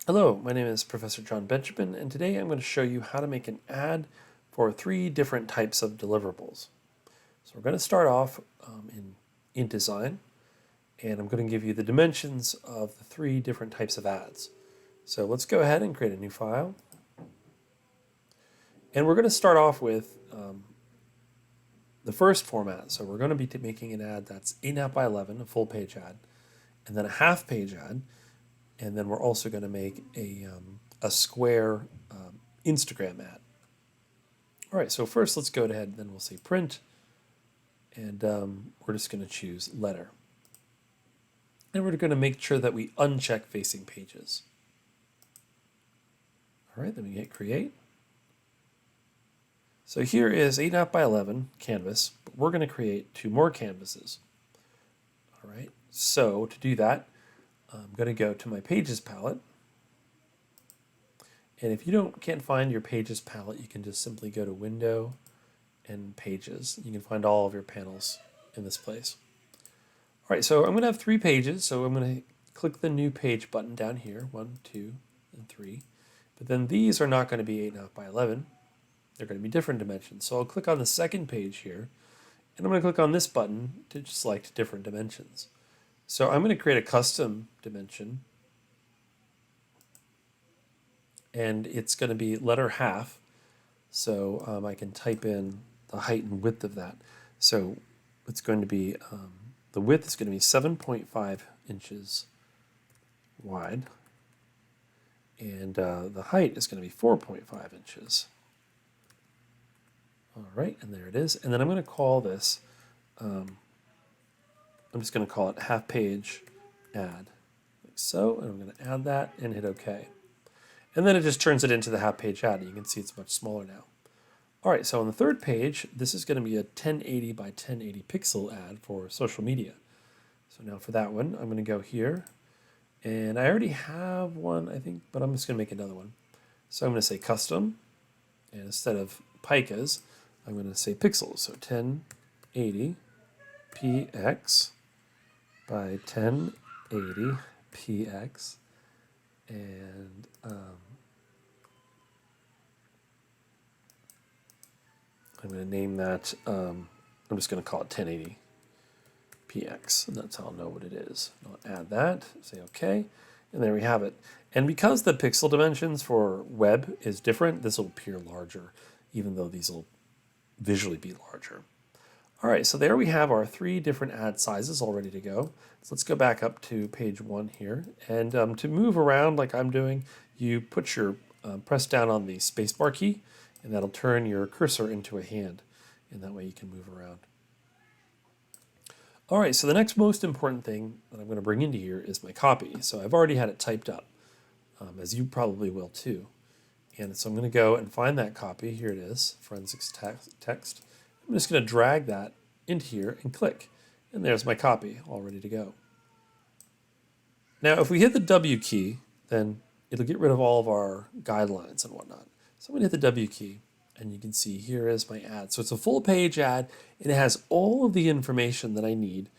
Hello, my name is Professor John Benjamin, and today I'm going to show you how to make an ad for three different types of deliverables. So we're going to start off in InDesign, and I'm going to give you the dimensions of the three different types of ads. So let's go ahead and create a new file. And we're going to start off with the first format. So we're going to be making an ad that's 8.5 by 11, a full page ad, and then a half page ad, and then we're also going to make a square Instagram ad. All right, so first let's go ahead and then we'll say print, and we're just going to choose letter. And we're going to make sure that we uncheck facing pages. All right, then we hit create. So here is 8.5 by 11 canvas, but we're going to create two more canvases. All right, so to do that, I'm going to go to my Pages palette. And if you can't find your Pages palette, you can just simply go to Window and Pages. You can find all of your panels in this place. All right, so I'm going to have 3 pages. So I'm going to click the New Page button down here, 1, 2, and 3. But then these are not going to be 8.5 by 11. They're going to be different dimensions. So I'll click on the second page here, and I'm going to click on this button to select different dimensions. So I'm going to create a custom dimension, and it's going to be letter half. So I can type in the height and width of that. So it's going to be, the width is going to be 7.5 inches wide, and the height is going to be 4.5 inches. All right, and there it is. And then I'm going to call this, I'm just going to call it half page ad, like so, and I'm going to add that and hit OK. And then it just turns it into the half page ad. You can see it's much smaller now. All right, so on the third page, this is going to be a 1080 by 1080 pixel ad for social media. So now for that one, I'm going to go here, and I already have one, I think, but I'm just going to make another one. So I'm going to say custom, and instead of picas, I'm going to say pixels. So 1080 px by 1080 px, and I'm going to name that, I'm just going to call it 1080 px, and that's how I'll know what it is. I'll add that, say OK, and there we have it. And because the pixel dimensions for web is different, this will appear larger, even though these will visually be larger. All right, so there we have our 3 different ad sizes all ready to go. So let's go back up to page 1 here. And to move around like I'm doing, you put your press down on the spacebar key, and that'll turn your cursor into a hand. And that way you can move around. All right, so the next most important thing that I'm going to bring into here is my copy. So I've already had it typed up, as you probably will too. And so I'm going to go and find that copy. Here it is, forensics text. I'm just going to drag that into here and click. And there's my copy, all ready to go. Now, if we hit the W key, then it'll get rid of all of our guidelines and whatnot. So I'm going to hit the W key, and you can see here is my ad. So it's a full page ad, and it has all of the information that I need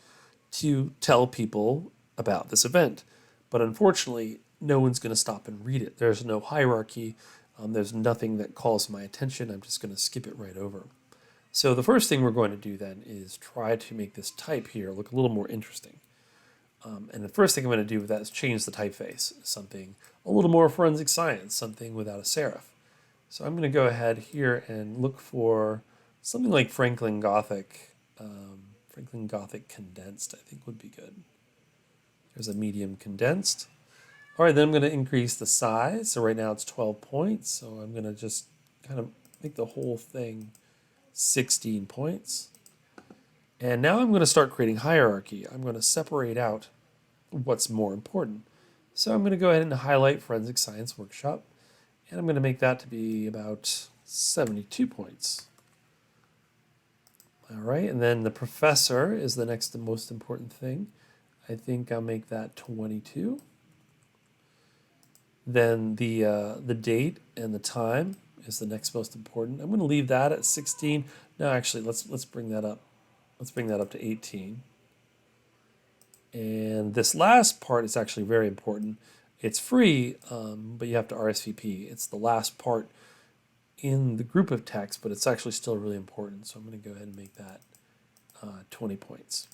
to tell people about this event. But unfortunately, no one's going to stop and read it. There's no hierarchy. There's nothing that calls my attention. I'm just going to skip it right over. So the first thing we're going to do then is try to make this type here look a little more interesting. And the first thing I'm going to do with that is change the typeface, something a little more forensic science, something without a serif. So I'm going to go ahead here and look for something like Franklin Gothic. Franklin Gothic condensed, I think, would be good. There's a medium condensed. All right, then I'm going to increase the size. So right now it's 12 points. So I'm going to just kind of make the whole thing 16 points. And now I'm going to start creating hierarchy. I'm going to separate out what's more important. So I'm going to go ahead and highlight Forensic Science Workshop, and I'm going to make that to be about 72 points. All right, and then the professor is the next most important thing. I think I'll make that 22. Then the date and the time is the next most important. I'm going to leave that at 16. No, actually, let's bring that up. Let's bring that up to 18. And this last part is actually very important. It's free, but you have to RSVP. It's the last part in the group of text, but it's actually still really important. So I'm going to go ahead and make that 20 points.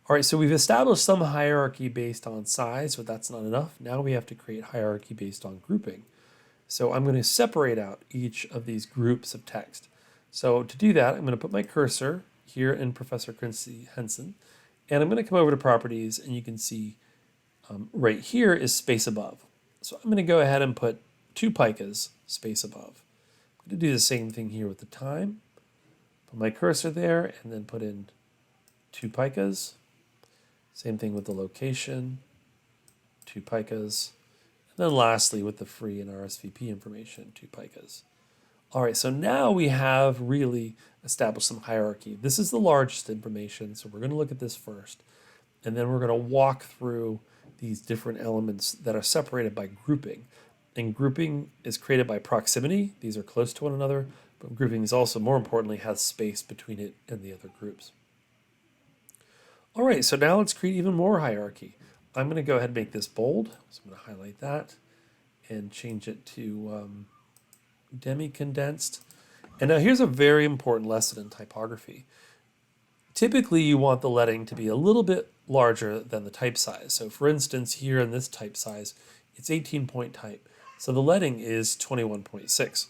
All right, so we've established some hierarchy based on size, but that's not enough. Now we have to create hierarchy based on grouping. So I'm going to separate out each of these groups of text. So to do that, I'm going to put my cursor here in Professor Christy Henson, and I'm going to come over to Properties, and you can see right here is space above. So I'm going to go ahead and put 2 picas space above. I'm going to do the same thing here with the time. Put my cursor there, and then put in 2 picas. Same thing with the location, 2 picas. And then lastly, with the free and RSVP information, 2 picas. All right, so now we have really established some hierarchy. This is the largest information, so we're going to look at this first. And then we're going to walk through these different elements that are separated by grouping. And grouping is created by proximity. These are close to one another, but grouping is also, more importantly, has space between it and the other groups. All right, so now let's create even more hierarchy. I'm going to go ahead and make this bold. So I'm going to highlight that and change it to demi-condensed. And now here's a very important lesson in typography. Typically, you want the lettering to be a little bit larger than the type size. So for instance, here in this type size, it's 18-point type. So the lettering is 21.6.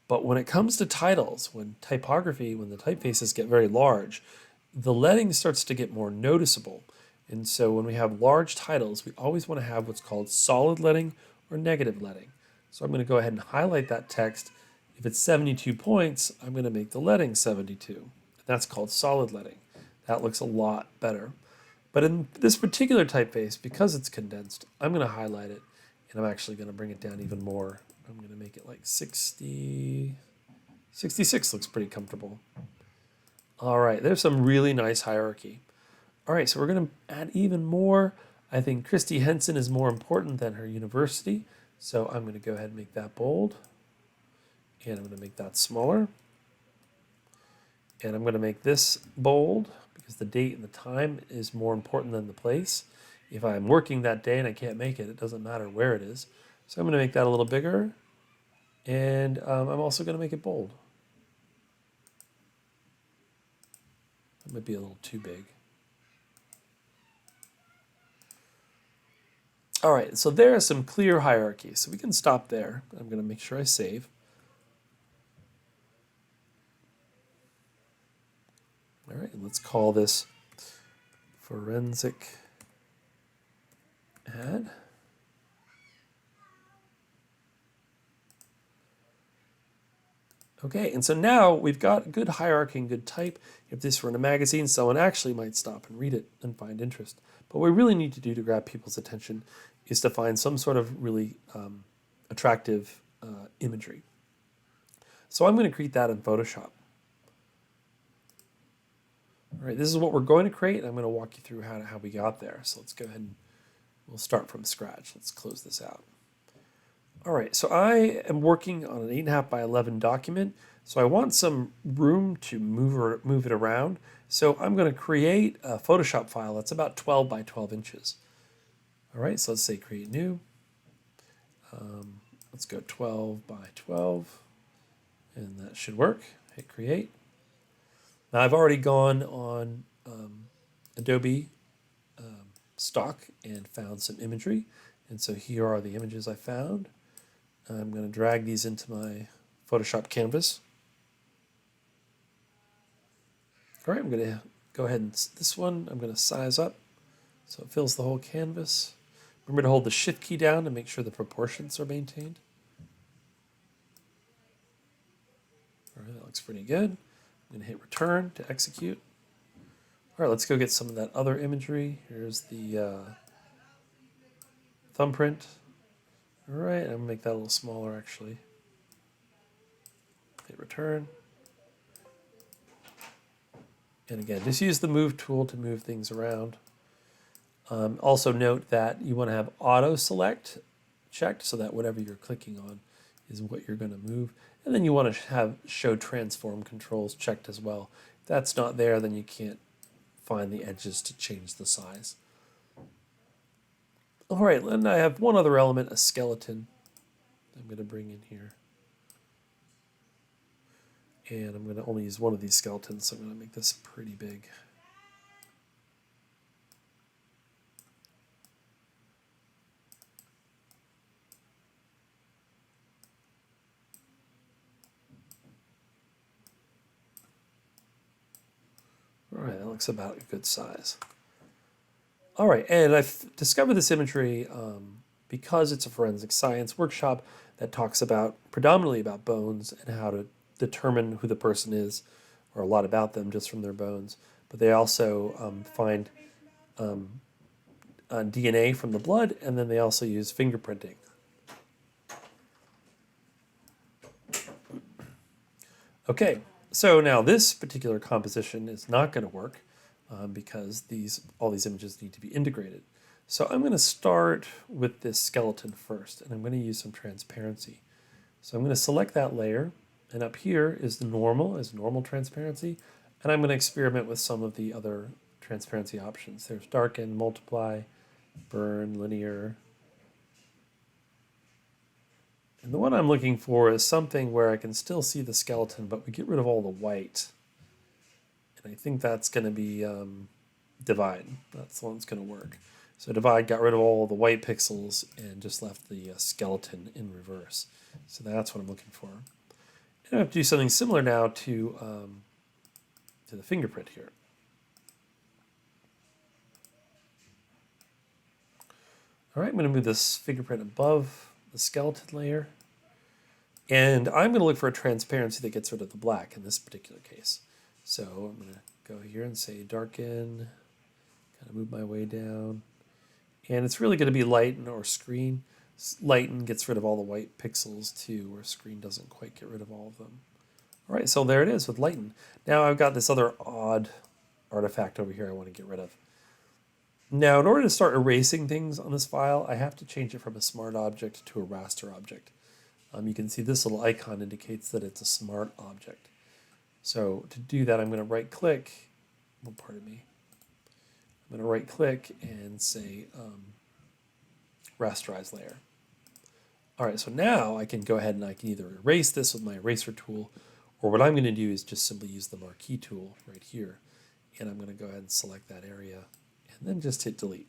But when it comes to titles, when the typefaces get very large, the lettering starts to get more noticeable. And so when we have large titles, we always want to have what's called solid lettering or negative lettering. So I'm going to go ahead and highlight that text. If it's 72 points, I'm going to make the lettering 72. That's called solid lettering. That looks a lot better. But in this particular typeface, because it's condensed, I'm going to highlight it, and I'm actually going to bring it down even more. I'm going to make it like 60, 66 looks pretty comfortable. All right, there's some really nice hierarchy. All right, so we're going to add even more. I think Christy Henson is more important than her university, so I'm going to go ahead and make that bold. And I'm going to make that smaller. And I'm going to make this bold because the date and the time is more important than the place. If I'm working that day and I can't make it, it doesn't matter where it is. So I'm going to make that a little bigger. And I'm also going to make it bold. That might be a little too big. All right, so there is some clear hierarchy. So we can stop there. I'm going to make sure I save. All right, let's call this forensic ad. Okay, and so now we've got good hierarchy and good type. If this were in a magazine, someone actually might stop and read it and find interest. But what we really need to do to grab people's attention is to find some sort of really attractive imagery. So I'm going to create that in Photoshop. All right, this is what we're going to create. I'm going to walk you through how we got there. So let's go ahead and we'll start from scratch. Let's close this out. All right, so I am working on an 8.5 by 11 document. So I want some room to move it around. So I'm going to create a Photoshop file that's about 12 by 12 inches. All right, so let's say create new. Let's go 12 by 12, and that should work. Hit create. Now I've already gone on Adobe stock and found some imagery. And so here are the images I found. I'm going to drag these into my Photoshop canvas. All right, I'm going to go ahead and this one, I'm going to size up so it fills the whole canvas. Remember to hold the Shift key down to make sure the proportions are maintained. All right, that looks pretty good. I'm going to hit return to execute. All right, let's go get some of that other imagery. Here's the thumbprint. All right, I'm going to make that a little smaller actually. Hit return. And again, just use the move tool to move things around. Also note that you want to have auto select checked so that whatever you're clicking on is what you're going to move. And then you want to have show transform controls checked as well. If that's not there, then you can't find the edges to change the size. All right, and I have one other element, a skeleton, I'm going to bring in here. And I'm going to only use one of these skeletons, so I'm going to make this pretty big. All right, that looks about a good size. All right, and I've discovered this imagery because it's a forensic science workshop that talks about predominantly about bones and how to determine who the person is, or a lot about them just from their bones. But they also find DNA from the blood, and then they also use fingerprinting. Okay, so now this particular composition is not going to work because all these images need to be integrated. So I'm going to start with this skeleton first, and I'm going to use some transparency. So I'm going to select that layer, and up here is the normal transparency, and I'm going to experiment with some of the other transparency options. There's darken, multiply, burn, linear. And the one I'm looking for is something where I can still see the skeleton, but we get rid of all the white. And I think that's going to be divide. That's the one that's going to work. So divide got rid of all the white pixels and just left the skeleton in reverse. So that's what I'm looking for. And I have to do something similar now to the fingerprint here. All right, I'm going to move this fingerprint above the skeleton layer. And I'm going to look for a transparency that gets rid of the black in this particular case. So I'm going to go here and say darken, kind of move my way down. And it's really going to be lighten or screen. Lighten gets rid of all the white pixels too, where screen doesn't quite get rid of all of them. All right, so there it is with lighten. Now I've got this other odd artifact over here I want to get rid of. Now, in order to start erasing things on this file, I have to change it from a smart object to a raster object. You can see this little icon indicates that it's a smart object. So to do that, I'm going to right-click. Oh, pardon me. I'm going to right-click and say rasterize layer. All right, so now I can go ahead and I can either erase this with my eraser tool, or what I'm going to do is just simply use the marquee tool right here. And I'm going to go ahead and select that area and then just hit delete.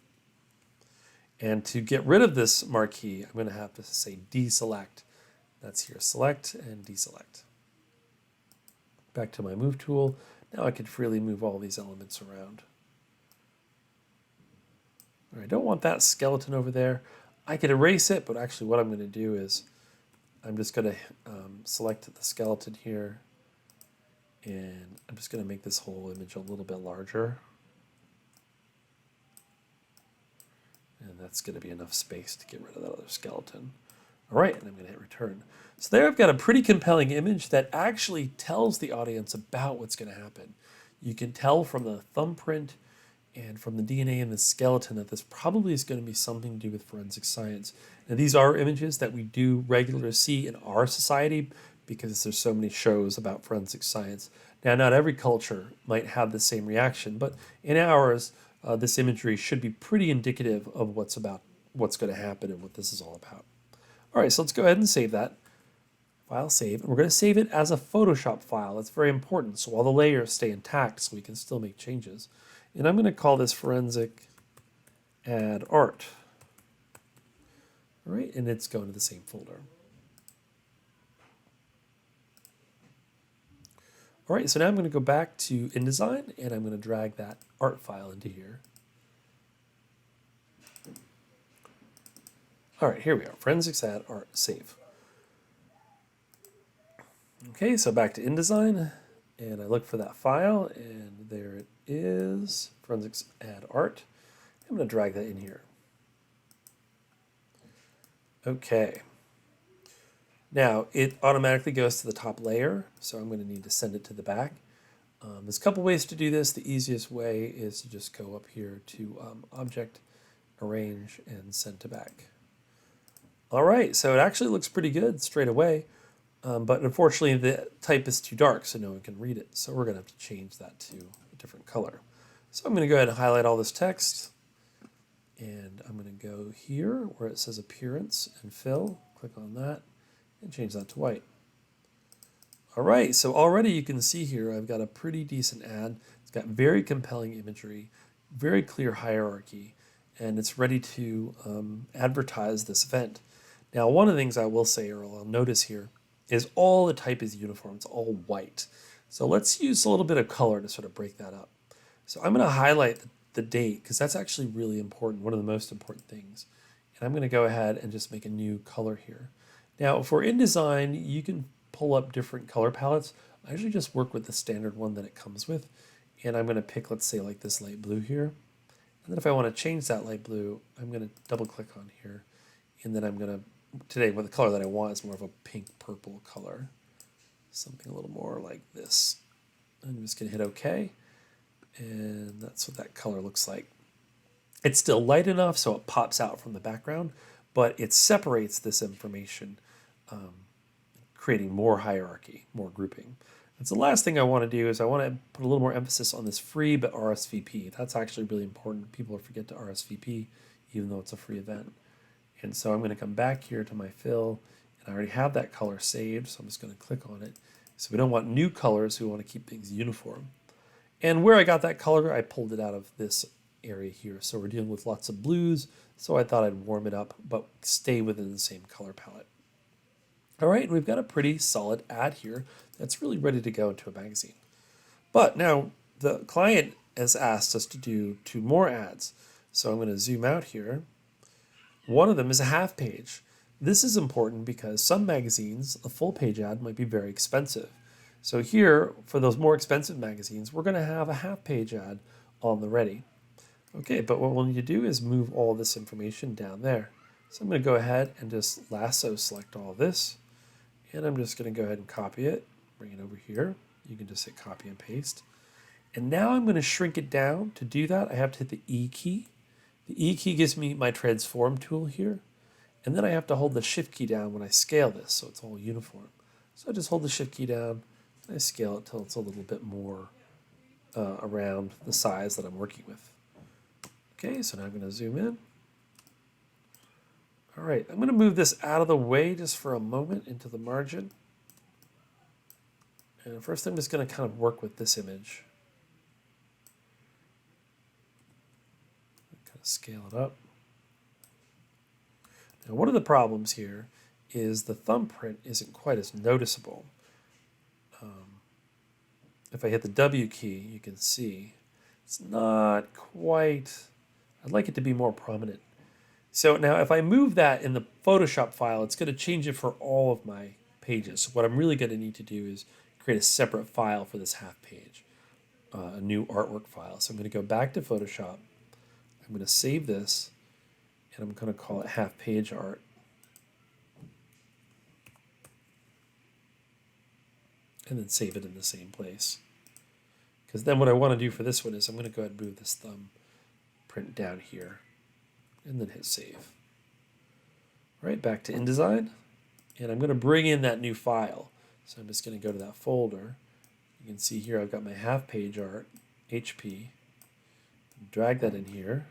And to get rid of this marquee, I'm going to have to say deselect. That's here, select and deselect. Back to my move tool. Now I can freely move all these elements around. All right, I don't want that skeleton over there. I could erase it, but actually what I'm going to do is I'm just going to select the skeleton here, and I'm just going to make this whole image a little bit larger. And that's going to be enough space to get rid of that other skeleton. All right, and I'm going to hit return. So there I've got a pretty compelling image that actually tells the audience about what's going to happen. You can tell from the thumbprint and from the DNA in the skeleton that this probably is going to be something to do with forensic science. Now, these are images that we do regularly see in our society because there's so many shows about forensic science. Now, not every culture might have the same reaction, but in ours, this imagery should be pretty indicative of what's going to happen and what this is all about. All right, so let's go ahead and save that. File save, and we're going to save it as a Photoshop file. That's very important, so all the layers stay intact so we can still make changes. And I'm going to call this forensic add art. All right, and it's going to the same folder. All right, so now I'm going to go back to InDesign, and I'm going to drag that art file into here. All right, here we are, forensics add art, save. Okay, so back to InDesign, and I look for that file, and there it is, forensics add art. I'm going to drag that in here. Okay. Now, it automatically goes to the top layer, so I'm going to need to send it to the back. There's a couple ways to do this. The easiest way is to just go up here to Object, Arrange, and Send to Back. All right, so it actually looks pretty good straight away, but unfortunately the type is too dark, so no one can read it. So we're going to have to change that to a different color. So I'm going to go ahead and highlight all this text, And I'm going to go here where it says appearance and fill, click on that, and change that to white. All right, so already you can see here I've got a pretty decent ad. It's got very compelling imagery, very clear hierarchy, and it's ready to advertise this event. Now, one of the things I will say, or I'll notice here, is all the type is uniform. It's all white. So let's use a little bit of color to sort of break that up. So I'm going to highlight the date because that's actually really important, one of the most important things. And I'm going to go ahead and just make a new color here. Now, for InDesign, you can pull up different color palettes. I usually just work with the standard one that it comes with. And I'm going to pick, let's say, like this light blue here. And then if I want to change that light blue, I'm going to double click on here. And then I'm going to, today, well, the color that I want is more of a pink purple color. Something a little more like this. I'm just going to hit OK. And that's what that color looks like. It's still light enough so it pops out from the background, but it separates this information, creating more hierarchy, more grouping. And so the last thing I want to do is I want to put a little more emphasis on this free but RSVP. That's actually really important. People forget to RSVP even though it's a free event. And so I'm going to come back here to my fill, and I already have that color saved, so I'm just going to click on it. So we don't want new colors, we want to keep things uniform. And where I got that color, I pulled it out of this area here. So we're dealing with lots of blues, so I thought I'd warm it up, but stay within the same color palette. All right, we've got a pretty solid ad here that's really ready to go into a magazine. But now the client has asked us to do 2 more ads. So I'm going to zoom out here. One of them is a half page. This is important because some magazines, a full page ad might be very expensive. So here, for those more expensive magazines, we're going to have a half page ad on the ready. Okay, but what we'll need to do is move all this information down there. So I'm going to go ahead and just lasso select all this. And I'm just going to go ahead and copy it, bring it over here. You can just hit copy and paste. And now I'm going to shrink it down. To do that, I have to hit the E key. The E key gives me my transform tool here. And then I have to hold the shift key down when I scale this so it's all uniform. So I just hold the shift key down, and I scale it till it's a little bit more around the size that I'm working with. Okay, so now I'm going to zoom in. All right, I'm going to move this out of the way just for a moment into the margin. And first I'm just going to kind of work with this image. Kind of scale it up. Now, one of the problems here is the thumbprint isn't quite as noticeable. If I hit the W key, you can see it's not quite, I'd like it to be more prominent. So now if I move that in the Photoshop file, it's going to change it for all of my pages. So what I'm really going to need to do is create a separate file for this half page, a new artwork file. So I'm going to go back to Photoshop. I'm going to save this, and I'm going to call it half page art. And then save it in the same place. Because then what I want to do for this one is I'm going to go ahead and move this thumb print down here and then hit save. All right, back to InDesign. And I'm going to bring in that new file. So I'm just going to go to that folder. You can see here I've got my half page art, HP. Drag that in here.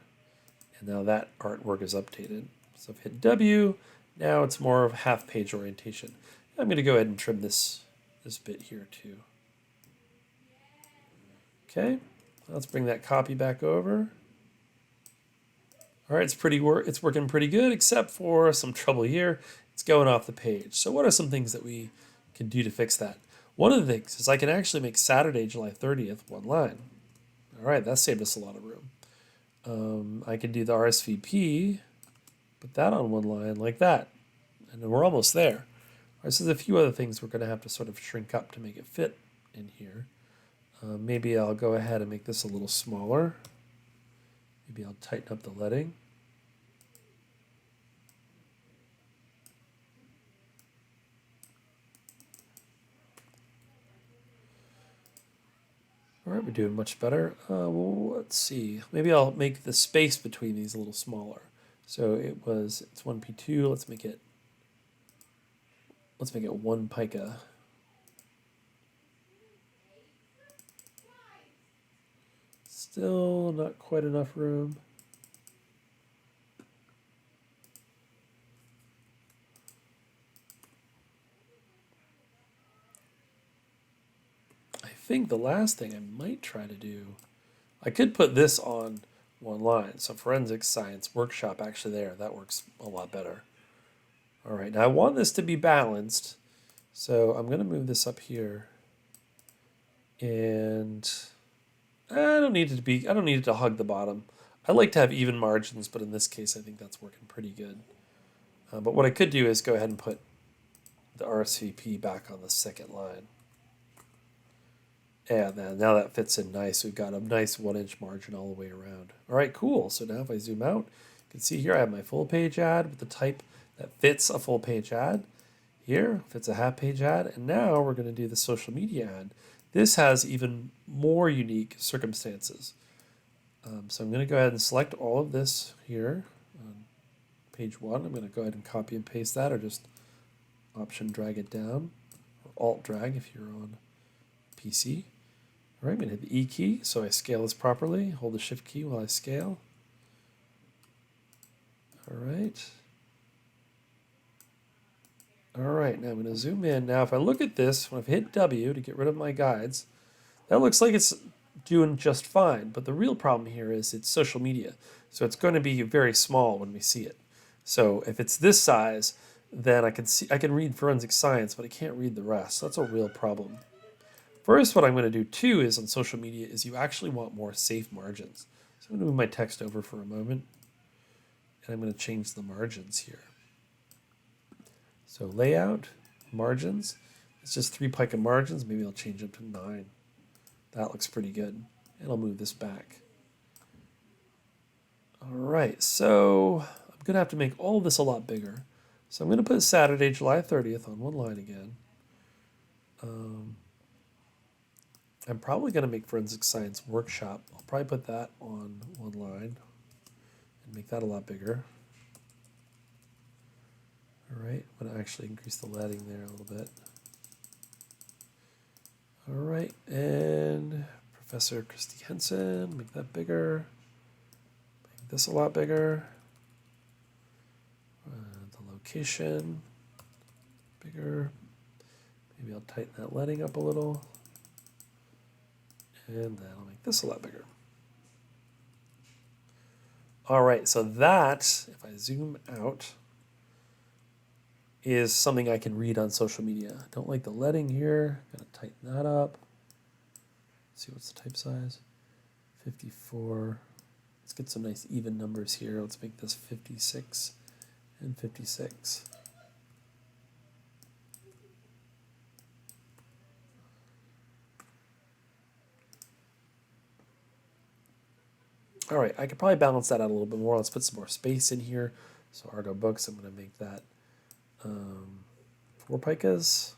And now that artwork is updated. So I've hit W. Now it's more of half page orientation. I'm going to go ahead and trim this bit here too. Okay, let's bring that copy back over. All right, it's working pretty good, except for some trouble here. It's going off the page. So what are some things that we can do to fix that? One of the things is I can actually make Saturday, July 30th, one line. All right, that saved us a lot of room. I can do the RSVP, put that on one line like that, and then we're almost there. All right, so there's a few other things we're going to have to sort of shrink up to make it fit in here. Maybe I'll go ahead and make this a little smaller. Maybe I'll tighten up the leading. All right, we're doing much better. Well, let's see. Maybe I'll make the space between these a little smaller. So it's 1p2. Let's make it 1 pica. Still not quite enough room. think the last thing I might try to do, I could put this on one line. So forensic science workshop actually there. That works a lot better. All right, now I want this to be balanced. So I'm going to move this up here. And I don't need it to hug the bottom. I like to have even margins, but in this case, I think that's working pretty good. But what I could do is go ahead and put the RSVP back on the second line. And then now that fits in nice. We've got a nice 1-inch margin all the way around. All right, cool. So now if I zoom out, you can see here I have my full page ad with the type that fits a full page ad. Here fits a half page ad. And now we're going to do the social media ad. This has even more unique circumstances. So I'm going to go ahead and select all of this here on page 1. I'm going to go ahead and copy and paste that, or just Option drag it down, or Alt drag if you're on PC. All right, I'm going to hit the E key so I scale this properly. Hold the Shift key while I scale. All right. All right, now I'm going to zoom in. Now if I look at this, when I've hit W to get rid of my guides, that looks like it's doing just fine. But the real problem here is it's social media. So it's going to be very small when we see it. So if it's this size, then I can read forensic science, but I can't read the rest. That's a real problem. First, what I'm going to do too is on social media is you actually want more safe margins. So I'm going to move my text over for a moment, and I'm going to change the margins here. So layout, margins, it's just 3 pica margins. Maybe I'll change them to 9. That looks pretty good. And I'll move this back. All right, so I'm going to have to make all of this a lot bigger. So I'm going to put Saturday, July 30th on one line again. I'm probably going to make Forensic Science Workshop. I'll probably put that on one line and make that a lot bigger. All right, I'm going to actually increase the leading there a little bit. All right, and Professor Christy Henson, make that bigger. Make this a lot bigger. The location, bigger. Maybe I'll tighten that leading up a little. And then I'll make this a lot bigger. All right, so that, if I zoom out, is something I can read on social media. I don't like the leading here. Gotta tighten that up. Let's see, what's the type size? 54. Let's get some nice even numbers here. Let's make this 56 and 56. All right, I could probably balance that out a little bit more. Let's put some more space in here. So Argo Books, I'm going to make that 4 picas.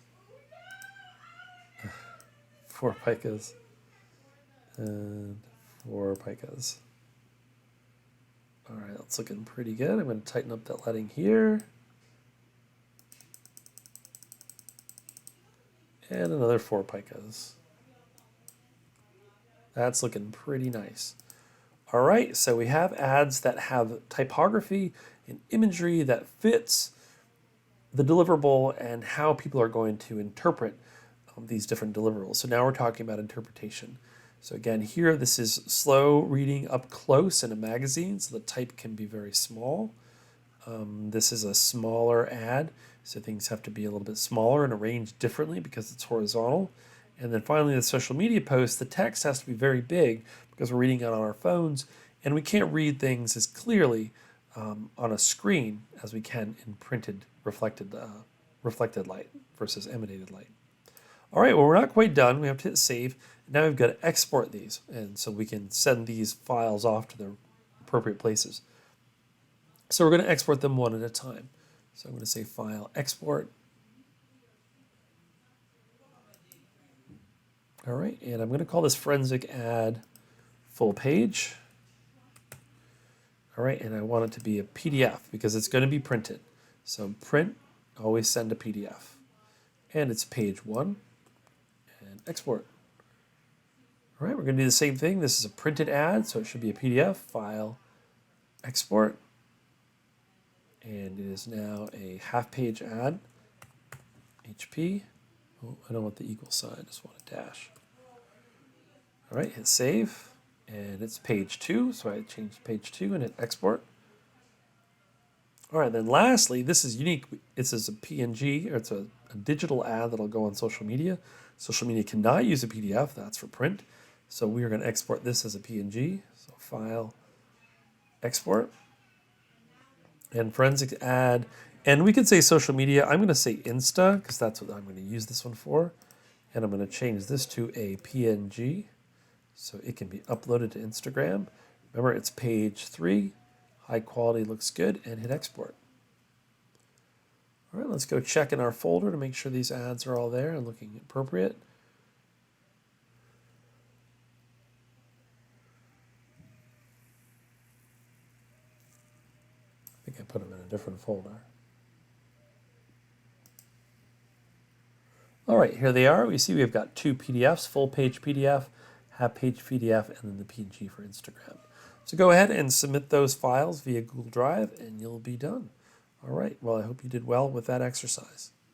4 picas. And 4 picas. All right, that's looking pretty good. I'm going to tighten up that leading here. And another 4 picas. That's looking pretty nice. All right, so we have ads that have typography and imagery that fits the deliverable and how people are going to interpret these different deliverables. So now we're talking about interpretation. So again, here this is slow reading up close in a magazine, so the type can be very small. This is a smaller ad, so things have to be a little bit smaller and arranged differently because it's horizontal. And then finally, the social media post, the text has to be very big because we're reading it on our phones, and we can't read things as clearly on a screen as we can in printed reflected light versus emanated light. All right, well, we're not quite done. We have to hit save. Now we've got to export these, and so we can send these files off to their appropriate places. So we're going to export them one at a time. So I'm going to say File, Export. All right, and I'm going to call this Forensic Ad Full Page. All right, and I want it to be a PDF because it's going to be printed. So print, always send a PDF. And it's page 1, and export. All right, we're going to do the same thing. This is a printed ad, so it should be a PDF. File, Export. And it is now a half-page ad. HP. Oh, I don't want the equal sign, I just want a dash. All right, hit save, and it's page 2, so I changed page 2 and hit export. All right, then lastly, this is unique. This is a PNG, or it's a digital ad that'll go on social media. Social media cannot use a PDF, that's for print. So we are going to export this as a PNG. So file, export, and forensic ad. And we could say social media. I'm going to say Insta, because that's what I'm going to use this one for. And I'm going to change this to a PNG, so it can be uploaded to Instagram. Remember, it's page 3. High quality looks good, and hit export. All right, let's go check in our folder to make sure these ads are all there and looking appropriate. I think I put them in a different folder. All right, here they are. We see we've got 2 PDFs, full page PDF, half page PDF, and then the PNG for Instagram. So go ahead and submit those files via Google Drive and you'll be done. All right, well, I hope you did well with that exercise.